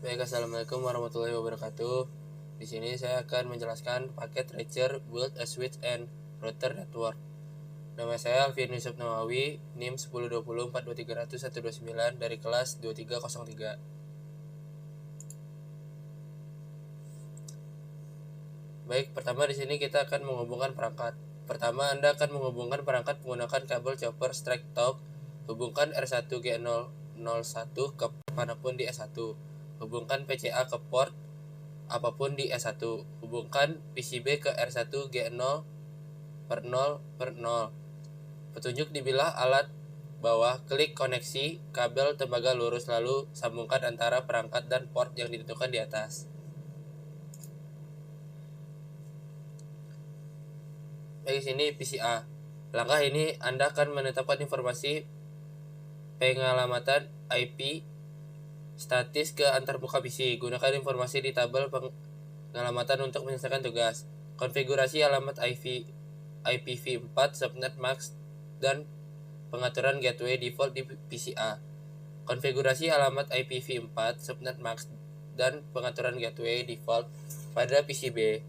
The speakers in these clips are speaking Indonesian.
Baik, assalamualaikum warahmatullahi wabarakatuh. Di sini saya akan menjelaskan paket Reacher Build a Switch and Router Network. Nama saya Alfian Yusuf Nawawi, NIM 1020423129 dari kelas 2303. Baik, pertama di sini kita akan menghubungkan perangkat. Pertama, Anda akan menghubungkan perangkat menggunakan kabel chopper Strike Talk. Hubungkan R1G001 ke manapun di S1. Hubungkan PCA ke port apapun di S1. Hubungkan PCB ke R1G0 per 0 per 0. Petunjuk dibilah alat bawah, klik koneksi kabel tembaga lurus, lalu sambungkan antara perangkat dan port yang ditentukan di atas. Di sini PCA. Langkah ini Anda akan menetapkan informasi pengalamatan IP statis ke antarmuka PC. Gunakan informasi di tabel pengalamatan untuk menyelesaikan tugas. Konfigurasi alamat IPv4 subnet max dan pengaturan gateway default di PCA. Konfigurasi alamat IPv4 subnet max dan pengaturan gateway default pada PCB.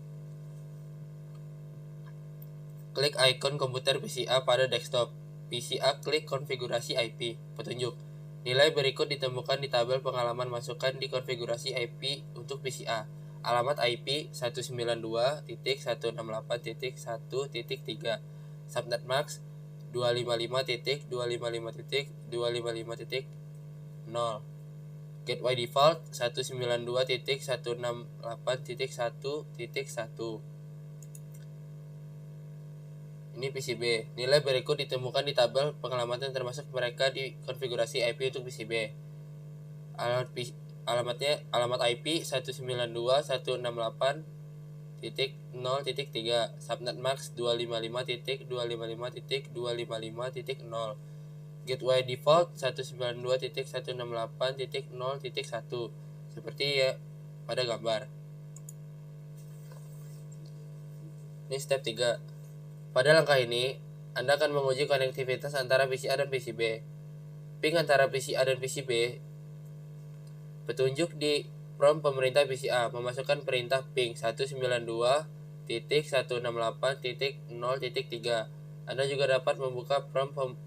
Klik ikon komputer PCA pada desktop. PCA, klik konfigurasi IP. Petunjuk. Nilai berikut ditemukan di tabel pengalaman. Masukkan di konfigurasi IP untuk PCA. Alamat IP 192.168.1.3. Subnet max 255.255.255.0. Gateway default 192.168.1.1. Ini PCB. Nilai berikut ditemukan di tabel pengalamatan termasuk mereka di konfigurasi IP untuk PCB. Alamat IP 192.168.0.3. Subnet max 255.255.255.0. Gateway default 192.168.0.1. seperti ya pada gambar. Ini step 3. Pada langkah ini, Anda akan menguji konektivitas antara PCA dan PCB. Ping antara PCA dan PCB. Petunjuk di prompt pemerintah PCA memasukkan perintah ping 192.168.0.3. Anda juga dapat membuka prompt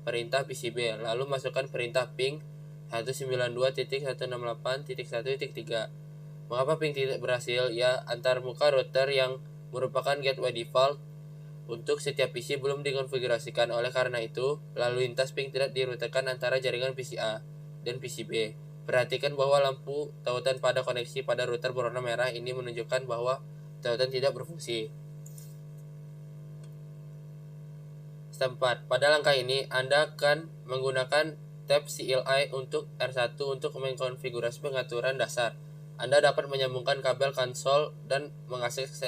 perintah PCB, lalu masukkan perintah ping 192.168.1.3. Mengapa ping tidak berhasil? Ya, antarmuka router yang merupakan gateway default untuk setiap PC belum dikonfigurasikan. Oleh karena itu, lalu lintas ping tidak dirutekan antara jaringan PCA dan PCB. Perhatikan bahwa lampu tautan pada koneksi pada router berwarna merah ini menunjukkan bahwa tautan tidak berfungsi. Step 4. Pada langkah ini, Anda akan menggunakan tab CLI untuk R1 untuk mengkonfigurasi pengaturan dasar. Anda dapat menyambungkan kabel konsol dan mengakses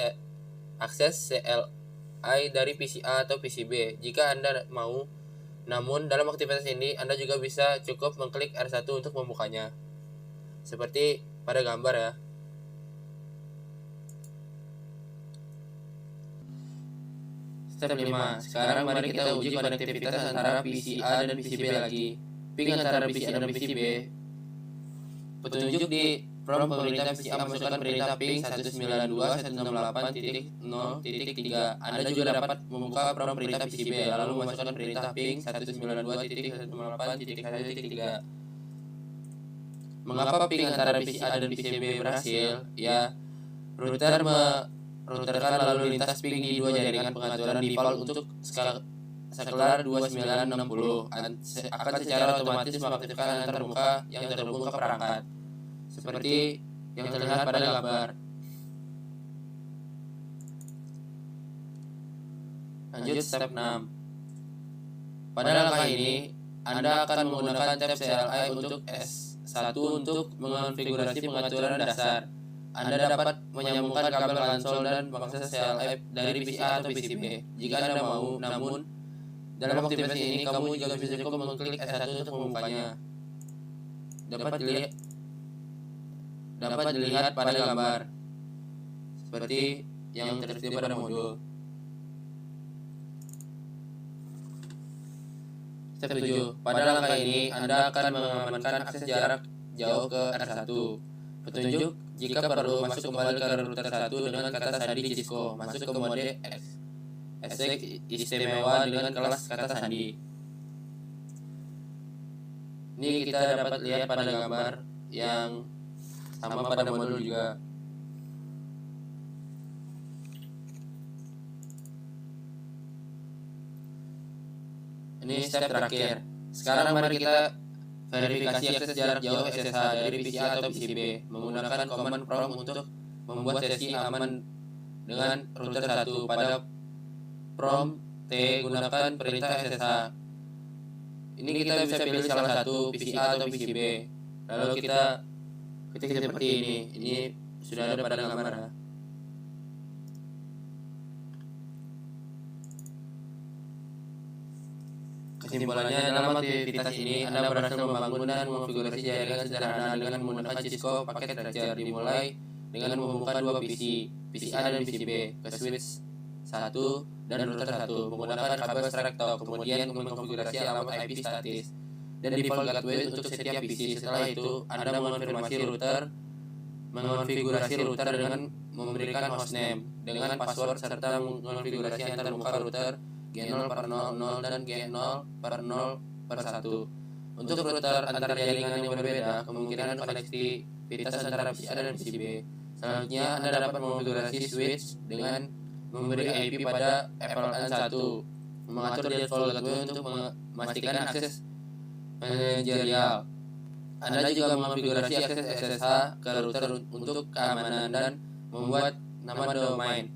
CLI dari PCA atau PCB jika Anda mau. Namun dalam aktivitas ini Anda juga bisa cukup mengklik R1 untuk membukanya, seperti pada gambar ya. Step 5. Sekarang mari kita uji konektivitas antara PCA dan PCB lagi. Ping antara PCA dan PCB. Petunjuk di prompt pemerintah PCA masukkan perintah ping 192.168.0.3. Anda juga dapat membuka prompt perintah PCB, lalu memasukkan perintah ping 192.168.1.3. Mengapa ping antara PCA dan PCB berhasil? Ya, router merouterkan lalu lintas ping di dua jaringan pengaturan default untuk skala 2960 akan secara otomatis mengaktifkan antarmuka yang terhubung ke perangkat, seperti yang terlihat pada gambar. Lanjut step 6. Pada langkah ini, Anda akan menggunakan tab CLI untuk S1 untuk mengonfigurasi pengaturan dasar. Anda dapat menyambungkan kabel konsol dan mengakses CLI dari PCA atau PCB jika Anda mau. Namun, dalam aktivitas ini kamu juga bisa cukup mengklik S1 untuk membukanya. Dapat dilihat pada gambar seperti yang tersedia pada modul. Step 7. Pada langkah ini Anda akan mengamankan akses jarak jauh ke R1. Petunjuk: jika perlu, masuk kembali ke router 1 dengan kata sandi Cisco. Masuk ke mode ESC istimewa dengan kelas kata sandi. Ini kita dapat lihat pada gambar yang sama pada modul juga. Ini step terakhir. Sekarang mari kita verifikasi akses jarak jauh SSH dari PC A atau PC B menggunakan command prompt untuk membuat sesi aman dengan router 1. Pada prompt T gunakan perintah SSH. Ini kita bisa pilih salah satu PC A atau PC B. Lalu kita ketik seperti ini. Ini sudah ada pada gambar ya. Kesimpulannya, dalam aktivitas ini Anda berhasil membangun dan mengonfigurasi jaringan sederhana dengan menggunakan Cisco paket Ranger. Dimulai dengan menghubungkan dua PC A dan PC B, ke switch 1 dan router 1 menggunakan kabel Strike Talk. Kemudian mengonfigurasi alamat IP statis dan default gateway untuk setiap PC. Setelah itu, Anda mengonfigurasi router dengan memberikan hostname dengan password serta mengonfigurasi antar muka router G0/00 dan G0/0/1. Untuk router antar jaringan yang berbeda, kemungkinan konektivitas antara PC A dan PC B. Selanjutnya, Anda dapat mengonfigurasi switch dengan memberi IP pada FLN1, mengatur default gateway untuk memastikan akses manajerial. Anda juga mengonfigurasi akses SSH ke router untuk keamanan dan membuat nama domain,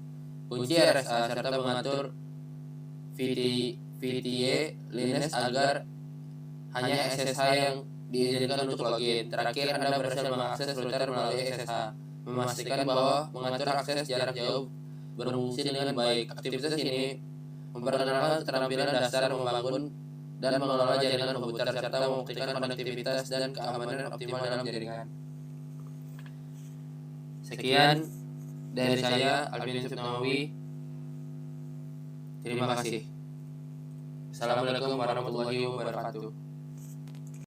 kunci RSA, serta mengatur VTY Linux agar hanya SSH yang diizinkan untuk login. Terakhir, Anda berhasil mengakses router melalui SSH, memastikan bahwa mengatur akses jarak jauh berfungsi dengan baik. Aktivitas ini memperkenalkan keterampilan dasar membangun dan mengelola jaringan komputer serta membuktikan konektivitas dan keamanan optimal dalam jaringan. Sekian dari saya, Alvin Yusuf Nawawi. Terima kasih. Assalamualaikum warahmatullahi wabarakatuh.